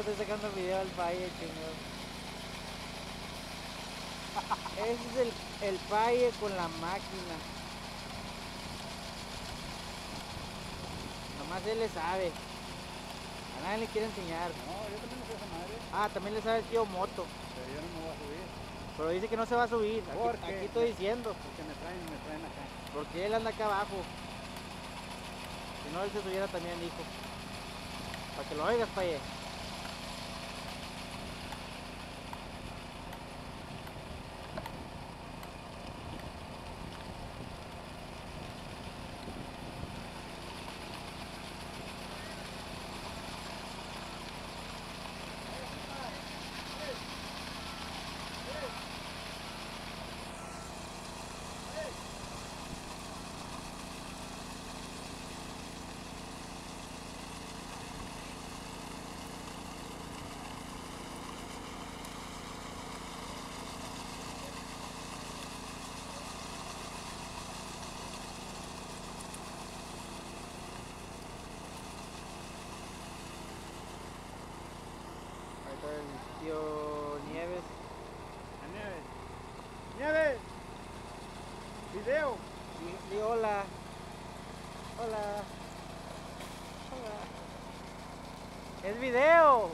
le estoy sacando video al Paye, chingado. Ese es el Paye con la máquina. Nomás él le sabe. A nadie le quiere enseñar. No, yo también no sé esa madre. Ah, también le sabe el tío Moto. Pero yo no me voy a subir. Pero dice que no se va a subir. Aquí estoy diciendo. Porque me traen acá. Porque él anda acá abajo. Si no, él se subiera también, dijo. Para que lo oigas, Paye. Ahí está el tío Nieves. Nieves. Nieves. Video. Di hola. Hola. Hola. Es video.